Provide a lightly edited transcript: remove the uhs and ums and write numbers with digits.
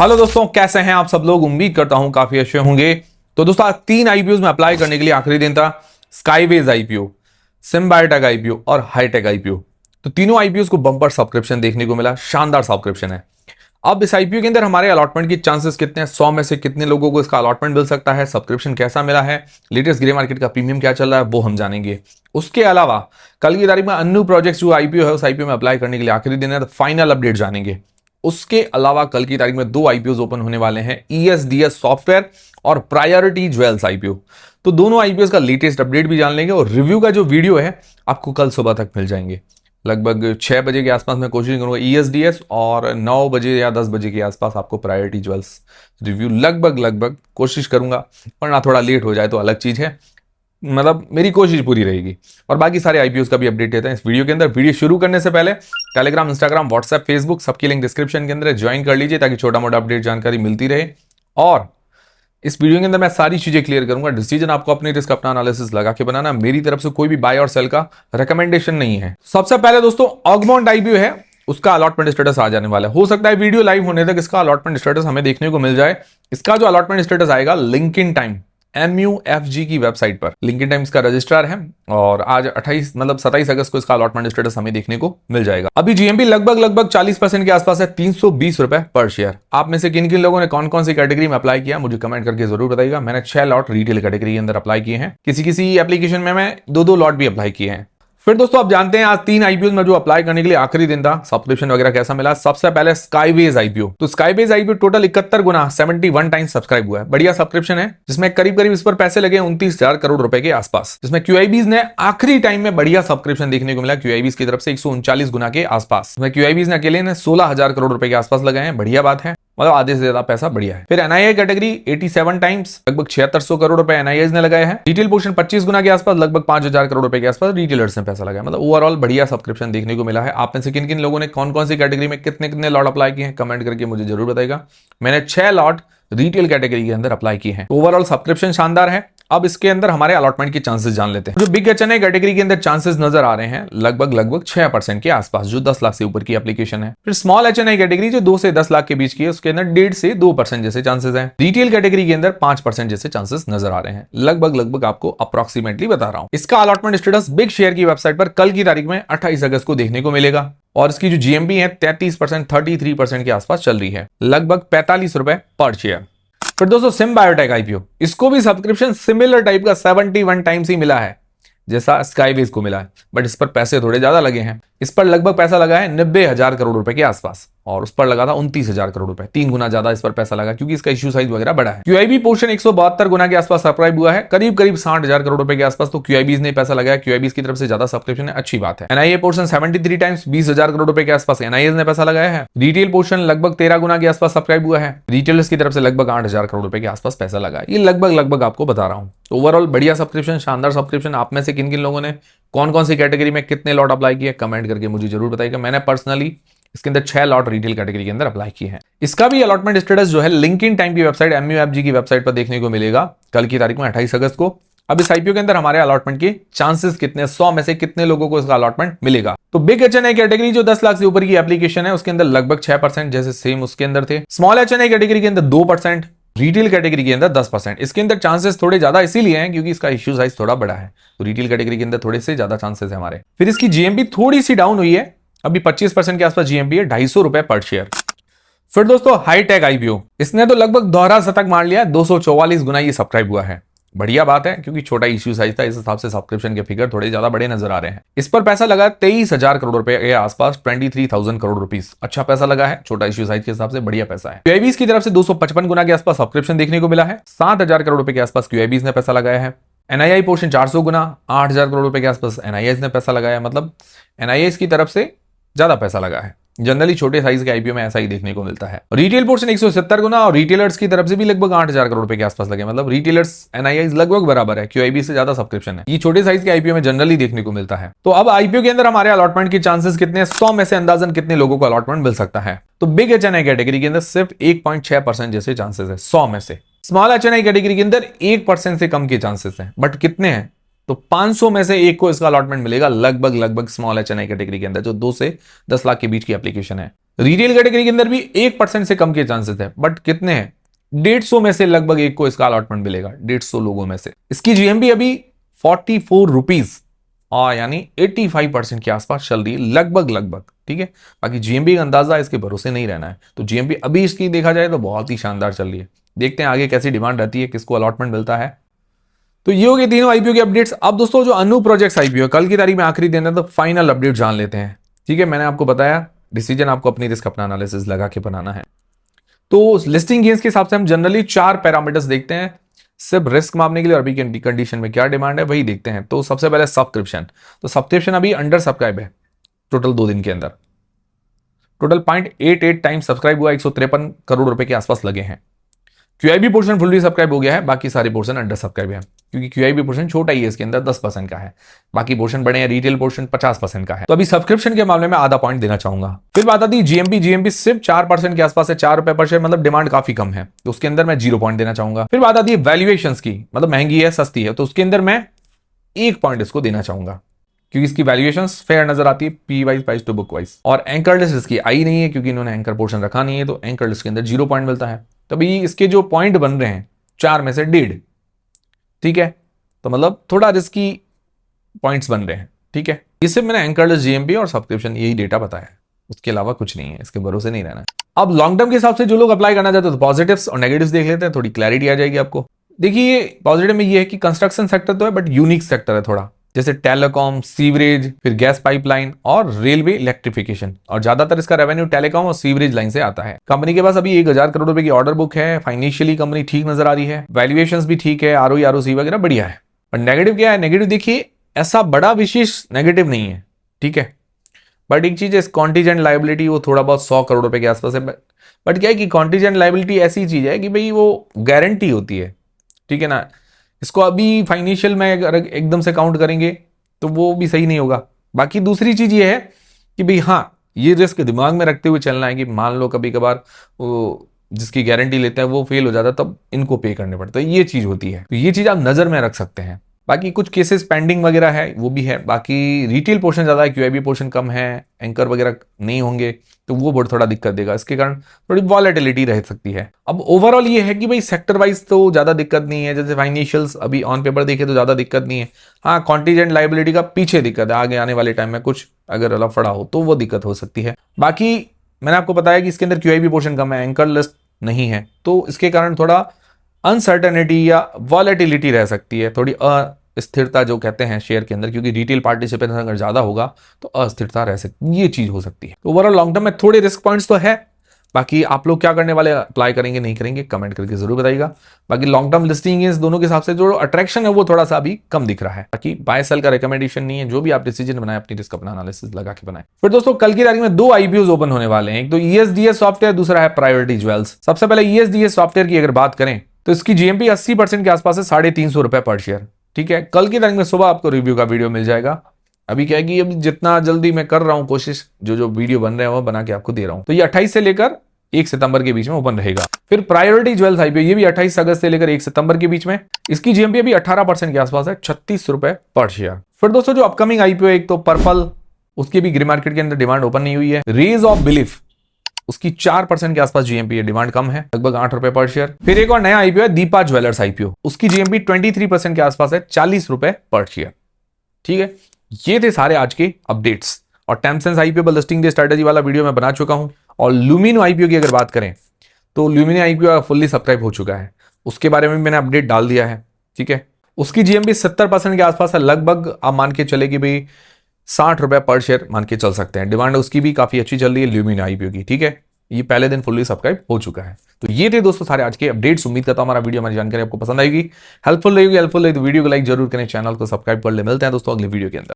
Hello दोस्तों, कैसे हैं आप सब लोग। उम्मीद करता हूं काफी अच्छे होंगे। तो दोस्तों आज 3 आईपीओ में अप्लाई करने के लिए आखिरी दिन था। स्काईवेज आईपीओ, सिम्बायोटेक आईपीओ और हाईटेक आईपीओ। तो तीनों आईपीओ को बम्पर सब्सक्रिप्शन देखने को मिला। शानदार सब्सक्रिप्शन है। अब इस आईपीओ के अंदर हमारे अलॉटमेंट की चांसेस कितने हैं, 100 में से कितने लोगों को इसका अलॉटमेंट मिल सकता है, सब्सक्रिप्शन कैसा मिला है, लेटेस्ट ग्रे मार्केट का प्रीमियम क्या चल रहा है, वो हम जानेंगे। उसके अलावा कल की तारीख में अन्नू प्रोजेक्ट्स जो आईपीओ है उस आईपीओ में अप्लाई करने के लिए आखिरी दिन है, तो फाइनल अपडेट जानेंगे। उसके अलावा कल की तारीख में 2 आईपीओ ओपन होने वाले हैं, ESDS सॉफ्टवेयर और प्रायोरिटी ज्वेल्स आईपीओ। तो दोनों आईपीओ का लेटेस्ट अपडेट भी जान लेंगे और रिव्यू का जो वीडियो है आपको कल सुबह तक मिल जाएंगे। लगभग 6 बजे के आसपास मैं कोशिश करूंगा ESDS और 9 बजे या 10 बजे के आसपास आपको प्रायोरिटी ज्वेल्स रिव्यू लगभग कोशिश करूंगा, वरना थोड़ा लेट हो जाए तो अलग चीज है। मतलब मेरी कोशिश पूरी रहेगी। और बाकी सारे आईपीओ का भी अपडेट देते हैं इस वीडियो के अंदर। वीडियो शुरू करने से पहले टेलीग्राम, इंस्टाग्राम, व्हाट्सएप, फेसबुक सबकी लिंक डिस्क्रिप्शन के अंदर ज्वाइन कर लीजिए ताकि छोटा मोटा अपडेट जानकारी मिलती रहे। और इस वीडियो के अंदर मैं सारी चीजें क्लियर करूंगा। डिसीजन आपको अपनी रिस्क, अपना एनालिसिस लगा के बनाना। मेरी तरफ से कोई भी बाय और सेल का रिकमेंडेशन नहीं है। सबसे पहले दोस्तों ऑगमोंट आईपीओ है, उसका अलॉटमेंट स्टेटस आ जाने वाला है। हो सकता है वीडियो लाइव होने तक इसका अलॉटमेंट स्टेटस हमें देखने को मिल जाए। इसका जो अलॉटमेंट स्टेटस आएगा लिंक्डइन टाइम MUFG की वेबसाइट पर। लिंक्डइन टाइम्स का रजिस्ट्रार है और आज 27 अगस्त को इसका अलॉटमेंट स्टेटस हमें देखने को मिल जाएगा। अभी जीएमपी लगभग 40% के आसपास है, 320 रुपए पर शेयर। आप में से किन किन लोगों ने कौन कौन सी कैटेगरी में अप्लाई किया मुझे कमेंट करके जरूर बताइएगा। मैंने 6 लॉट रिटेल कैटेगरी के अंदर अप्लाई किए हैं। किसी एप्लीकेशन में मैं 2 लॉट भी अप्लाई किए हैं। फिर दोस्तों आप जानते हैं आज 3 आईपीओ में जो अप्लाई करने के लिए आखिरी दिन था, सब्सक्रिप्शन वगैरह कैसा मिला। सबसे पहले स्काईवेज आईपीओ। तो स्काईवेज आईपीओ टोटल 71 गुना 71 टाइम सब्सक्राइब हुआ है। बढ़िया सब्सक्रिप्शन है जिसमें करीब इस पर पैसे लगे 29,000 करोड़ रुपए के आसपास। जिसमें QIBs ने आखिरी टाइम में बढ़िया सब्सक्रिप्शन देखने को मिला। QIBs की तरफ से 139 गुना के आसपास। QIBs ने अकेले ने 16,000 करोड़ रुपए के आसपास लगाए हैं। बढ़िया बात है, मतलब आधे से ज्यादा पैसा बढ़िया है। फिर NII कैटेगरी 87 टाइम्स लगभग 7600 करोड़ रुपए NIIs ने लगाए हैं। रिटेल पोर्शन 25 गुना के आसपास लगभग 5000 करोड़ रुपए के आसपास रिटेलर्स ने पैसा लगाया। मतलब ओवरऑल बढ़िया सब्सक्रिप्शन देखने को मिला है। आप में से किन किन लोगों ने कौन कौन सी कैटेगरी में कितने कितने लॉट अप्लाई किए हैं कमेंट करके मुझे जरूर बताइएगा। मैंने 6 लॉट रिटेल कैटेगरी के अंदर अप्लाई किए हैं। ओवरऑल सब्सक्रिप्शन शानदार है। अब इसके अंदर हमारे अलॉटमेंट के चांसेस जान लेते हैं। जो बिग HNI कैटेगरी के अंदर चांसेस नजर आ रहे हैं लगभग 6% के आसपास, जो 10 लाख से ऊपर की एप्लीकेशन है। फिर स्मॉल HNI कैटेगरी जो 2 से 10 लाख के बीच की है, उसके अंदर 1.5 से 2% जैसे चांसेस हैं। रिटेल कैटेगरी के अंदर 5% जैसे चांसेस नजर आ रहे हैं। लगभग आपको अप्रोक्सीमेटली बता रहा हूं। इसका अलॉटमेंट स्टेटस बिग शेयर की वेबसाइट पर कल की तारीख में 28 अगस्त को देखने को मिलेगा। और इसकी जो GMP है 33%, 33% के आसपास चल रही है, लगभग 45 रुपए पर शेयर। फिर दोस्तों सिम्बायोटेक आईपीओ, इसको भी सब्सक्रिप्शन सिमिलर टाइप का 71 टाइम्स ही मिला है जैसा स्काईवेज को मिला है, बट इस पर पैसे थोड़े ज्यादा लगे हैं। इस पर लगभग पैसा लगा है 90,000 करोड़ रुपए के आसपास और उस पर लगा था 29,000 करोड़ रुपए। 3 गुना ज्यादा इस पर पैसा लगा क्योंकि इसका इश्यू साइज वगैरह बड़ा है। QIB पोर्शन 172 गुना के आसपास सब्सक्राइब हुआ है, करीब 60,000 करोड़ रुपए के आसपास। तो QIBs ने पैसा लगाया, QIBs की तरफ से ज्यादा सब्सक्रिप्शन है, अच्छी बात है। NIA पोर्शन 73 टाइम्स 20,000 करोड़ रुपए के आसपास NIAs ने पैसा लगाया है। रिटेल पोर्शन लगभग 13 गुना के आसपास सब्सक्राइब हुआ है। रिटेलर्स की तरफ से लगभग 8,000 करोड़ रुपए के आसपास पैसा लगा। ये लगभग आपको बता रहा हूं। ओवरऑल बढ़िया सब्सक्रिप्शन, शानदार सब्सक्रिप्शन। आप में से किन किन लोगों ने कौन कौन सी कैटेगरी में कितने लॉट अप्लाई किए कमेंट करके मुझे जरूर बताइएगा। मैंने पर्सनली इसके अंदर 6 लॉट रिटेल कैटेगरी के अंदर अप्लाई किए हैं। इसका भी अलॉटमेंट स्टेटस जो है लिंक्डइन टाइम की वेबसाइट MUFG की वेबसाइट पर देखने को मिलेगा कल की तारीख में 28 अगस्त को। अब इस आईपीओ के अंदर हमारे अलॉटमेंट के चांसेस कितने, 100 में से कितने लोगों को इसका अलॉटमेंट मिलेगा। तो बिग HNI कैटेगरी जो 10 लाख से ऊपर की एप्लीकेशन है उसके अंदर लगभग 6% जैसे सेम उसके अंदर थे। स्मॉल HNI कैटेगरी के अंदर 2%, रिटेल कैटेगरी के अंदर 10%। इसके अंदर चांसेस थोड़े ज्यादा इसीलिए हैं क्योंकि इसका इश्यू साइज थोड़ा बड़ा है, तो रिटेल कैटेगरी के अंदर थोड़े से ज्यादा चांसेस है हमारे। फिर इसकी GMP थोड़ी सी डाउन हुई है, अभी 25% के आसपास GMP है, 250 रुपए पर शेयर। फिर दोस्तों हाईटेक आईपीओ, इसने तो लगभग दोहरा शतक मार लिया, 244 गुना ये सब्सक्राइब हुआ है। बढ़िया बात है क्योंकि छोटा इश्यू साइज था, इस हिसाब से सब्सक्रिप्शन के फिगर थोड़े ज्यादा बड़े नजर आ रहे हैं। इस पर पैसा लगा 23,000 करोड़ रुपए के आसपास, 23,000 करोड़ रुपीस। अच्छा पैसा लगा है, छोटा इश्यू साइज के हिसाब से बढ़िया पैसा है। QIBs की तरफ से 255 गुना के आसपास सब्सक्रिप्शन देखने को मिला है। 7,000 करोड़ रुपए के आसपास QIBs ने पैसा लगाया है। NII पोर्शन 400 गुना 8,000 करोड़ रुपए के आसपास NIIs ने पैसा लगाया। मतलब NIIs की तरफ से ज्यादा पैसा लगा है। जनरली छोटे साइज के आईपीओ में ऐसा ही देखने को मिलता है। रिटेल पोर्शन 170 गुना और रिटेलर्स की तरफ से भी लगभग 8,000 करोड़ रुपए के आसपास लगे। मतलब रिटेलर्स NIIs लगभग बराबर है, QIB से ज्यादा सब्सक्रिप्शन है। ये छोटे साइज के आईपीओ में जनरली देखने को मिलता है। तो अब आईपीओ के अंदर हमारे अलॉटमेंट के चांसेस कितने, 100 में से अंदाजन कितने लोगों को अलॉटमेंट मिल सकता है। तो बिग HNI कैटेगरी के अंदर सिर्फ 1.6% जैसे चांसेस है 100 में से। स्मॉल HNI कैटेगरी के अंदर 1% से कम के चांसेस हैं, बट कितने हैं तो 500 में से एक को इसका अलॉटमेंट मिलेगा लगभग स्मॉल HNI कैटेगरी के अंदर जो 2 से 10 लाख के बीच की एप्लीकेशन है। रिटेल कैटेगरी के अंदर भी 1% से कम के चांसेस है, बट कितने हैं? 150 में से लगभग एक को इसका अलॉटमेंट मिलेगा, 150 लोगों में से। इसकी जीएमपी अभी 44 रुपीज और यानी 85% के आसपास चल रही है, लगभग। ठीक है, बाकी जीएमपी का अंदाजा इसके भरोसे नहीं रहना है। तो जीएमपी अभी इसकी देखा जाए तो बहुत ही शानदार चल रही है। देखते हैं आगे कैसी डिमांड रहती है, किसको अलॉटमेंट मिलता है। तो ये हो गए तीनों आईपीओ के अपडेट्स। अब दोस्तों जो अनु प्रोजेक्ट्स आईपीओ कल की तारीख में आखिरी दिन है, तो फाइनल अपडेट जान लेते हैं। ठीक है, मैंने आपको बताया डिसीजन आपको अपनी रिस्क अपना एनालिसिस लगा के बनाना है। तो लिस्टिंग गेन्स के हिसाब से हम जनरली 4 पैरामीटर्स देखते हैं सिर्फ रिस्क मापने के लिए, और अभी की कंडीशन में क्या डिमांड है वही देखते हैं। तो सबसे पहले सब्सक्रिप्शन। तो सब्सक्रिप्शन अभी अंडर सब्सक्राइब है टोटल 2 दिन के अंदर। टोटल 0.88 टाइम सब्सक्राइब हुआ, 153 करोड़ रुपए के आसपास लगे हैं। क्यूआईबी पोर्शन फुल्ली सब्सक्राइब हो गया है, बाकी सारे पोर्शन अंडर सब्सक्राइब है, क्योंकि क्यूआईबी पोर्शन छोटा ही है, इसके अंदर 10% का है, बाकी पोर्शन बड़े हैं। रिटेल पोर्शन 50% का है। तो अभी सब्सक्रिप्शन के मामले में आधा पॉइंट देना चाहूंगा। फिर बात आती है जीएमपी सिर्फ 4% के आसपास है, 4 रुपए पर शेयर, मतलब डिमांड काफी कम है, तो उसके अंदर मैं 0 पॉइंट देना चाहूंगा। फिर बात आती है वैल्यूएशन की, मतलब महंगी है सस्ती है, तो उसके अंदर मैं 1 पॉइंट इसको देना चाहूंगा, क्योंकि इसकी वैल्यूएशन फेयर नजर आती है P wise, price to book wise. और एंकर लिस्ट इसकी आई नहीं है, क्योंकि इन्होंने एंकर पोर्शन रखा नहीं है, तो एंकर लिस्ट के अंदर 0 पॉइंट मिलता है। तभी इसके जो पॉइंट बन रहे हैं 4 में से 1.5, ठीक है, तो मतलब थोड़ा रिस्की पॉइंट्स बन रहे हैं। ठीक है, इससे मैंने एंकर लिस्ट, जीएमपी और सब्सक्रिप्शन यही डेटा बताया है, उसके अलावा कुछ नहीं है, इसके भरोसे नहीं रहना है। अब लॉन्ग टर्म के हिसाब से जो लोग अप्लाई करना चाहते हैं, तो पॉजिटिव्स और नेगेटिव्स देख लेते हैं, थोड़ी क्लैरिटी आ जाएगी आपको। देखिए पॉजिटिव में ये है कि कंस्ट्रक्शन सेक्टर तो है, बट यूनिक सेक्टर है थोड़ा, जैसे टेलीकॉम, सीवरेज, फिर गैस पाइपलाइन और रेलवे इलेक्ट्रिफिकेशन, और ज्यादातर इसका रेवेन्यू टेलीकॉम और सीवरेज लाइन से आता है। कंपनी के पास अभी 1000 करोड़ रुपए की ऑर्डर बुक है। फाइनेंशियली कंपनी ठीक नजर आ रही है, वैल्यूएशंस भी ठीक है, आरओई आरओसी वगैरह बढ़िया है। और नेगेटिव क्या है? नेगेटिव देखिए ऐसा बड़ा विशेष नेगेटिव नहीं है, ठीक है, बट एक चीज है कॉन्टीजेंट लायबिलिटी, वो थोड़ा बहुत 100 करोड़ रुपए के आसपास है। बट क्या है कि कॉन्टीजेंट लायबिलिटी ऐसी चीज है कि भाई वो गारंटी होती है, ठीक है ना। इसको अभी फाइनेंशियल में अगर एकदम से काउंट करेंगे तो वो भी सही नहीं होगा। बाकी दूसरी चीज ये है कि भाई हाँ, ये रिस्क दिमाग में रखते हुए चलना है कि मान लो कभी कभार वो जिसकी गारंटी लेते हैं वो फेल हो जाता है, तब इनको पे करने पड़ते हैं, ये चीज होती है। तो ये चीज आप नजर में रख सकते हैं। बाकी कुछ केसेस पेंडिंग वगैरह है, वो भी है। बाकी रिटेल पोर्शन ज्यादा है, क्यूआईबी पोर्शन कम है, एंकर वगैरह नहीं होंगे, तो वो बहुत थोड़ा दिक्कत देगा, इसके कारण थोड़ी वॉलेटिलिटी रह सकती है। अब ओवरऑल ये है कि भाई सेक्टर वाइज तो ज्यादा दिक्कत नहीं है, जैसे फाइनेंशियल्स अभी ऑन पेपर देखे तो ज्यादा दिक्कत नहीं है। हाँ, कॉन्टीजेंट लायबिलिटी का पीछे दिक्कत है, आगे आने वाले टाइम में कुछ अगर लफड़ा हो तो वो दिक्कत हो सकती है। बाकी मैंने आपको बताया कि इसके अंदर क्यूआईबी पोर्शन कम है, एंकर लिस्ट नहीं है, तो इसके कारण थोड़ा अनसर्टेनिटी या वॉलेटिलिटी रह सकती है, थोड़ी स्थिरता जो कहते हैं शेयर के अंदर, क्योंकि रिटेल पार्टिसिपेशन अगर ज्यादा होगा तो अस्थिरता रह सकती, ये चीज हो सकती है। तो ओवरऑल लॉन्ग टर्म में थोड़े रिस्क पॉइंट्स तो है। बाकी आप लोग क्या करने वाले, अप्लाई करेंगे नहीं करेंगे, कमेंट करके जरूर बताइएगा। बाकी लॉन्ग टर्म लिस्टिंग इस दोनों के हिसाब से जो अट्रैक्शन है वो थोड़ा सा अभी कम दिख रहा है। बाकी बाय सेल का रिकमेंडेशन नहीं है, जो भी आप डिसीजन बनाए अपनी रिस्क अपना एनालिसिस लगा के बनाए। फिर दोस्तों कल की तारीख में 2 आईपीओ ओपन होने वाले हैं, एक तो ईएसडीएस सॉफ्टवेयर, दूसरा है प्रायोरिटी ज्वेल्स। सबसे पहले ईएसडीएस सॉफ्टवेयर की अगर बात करें तो इसकी जीएमपी 80% के आसपास है, 350 रुपए पर शेयर। ठीक है, कल की तारीख में सुबह आपको रिव्यू का वीडियो मिल जाएगा। अभी क्या है कि अभी जितना जल्दी मैं कर रहा हूं कोशिश, जो वीडियो बन रहे हैं वो बना के आपको दे रहा हूं। तो ये 28 से लेकर 1 सितंबर के बीच में ओपन रहेगा। फिर प्रायोरिटी ज्वेल्स आईपीओ, ये भी 28 अगस्त से लेकर 1 सितंबर के बीच में। इसकी जीएमपी अभी 18% के आसपास है, 36 रुपए पर शेयर। फिर दोस्तों जो अपकमिंग आईपीओ, एक तो पर्पल, उसकी भी ग्रे मार्केट के अंदर डिमांड ओपन नहीं हुई है। रेज ऑफ बिलीफ, उसकी 4% के आसपास जीएमपी है, डिमांड कम है, लगभग 8 रुपए पर शेयर। फिर एक और नया आईपीओ है दीपा ज्वेलर्स आईपीओ, उसकी जीएमपी 23% के आसपास है, 40 रुपए पर शेयर। ठीक है, ये थे सारे आज के अपडेट्स। और टेमसेंस आईपीओ पर लिस्टिंग डे स्ट्रेटेजी वाला वीडियो मैं बना चुका हूं। और ल्यूमिनो आईपीओ की अगर बात करें तो ल्यूमिनो आईपीओ फुल्ली सब्सक्राइब हो चुका है, उसके बारे में मैंने अपडेट डाल दिया है। ठीक है, उसकी जीएमपी 70% के आसपास है, लगभग आप मान के चले कि भाई 60 रुपए पर शेयर मान के चल सकते हैं। डिमांड उसकी भी काफी अच्छी चल रही है ल्यूमिनो आईपीओ की। ठीक है, ये पहले दिन फुल्ली सब्सक्राइब हो चुका है। तो ये थे दोस्तों सारे आज के अपडेट्स। उम्मीद करता हूं हमारा वीडियो, हमारी जानकारी आपको पसंद आएगी, हेल्पफुल रहेगी। हेल्पफुल रही तो वीडियो को लाइक जरूर करें, चैनल को सब्सक्राइब कर ले। मिलते हैं दोस्तों अगले वीडियो के अंदर।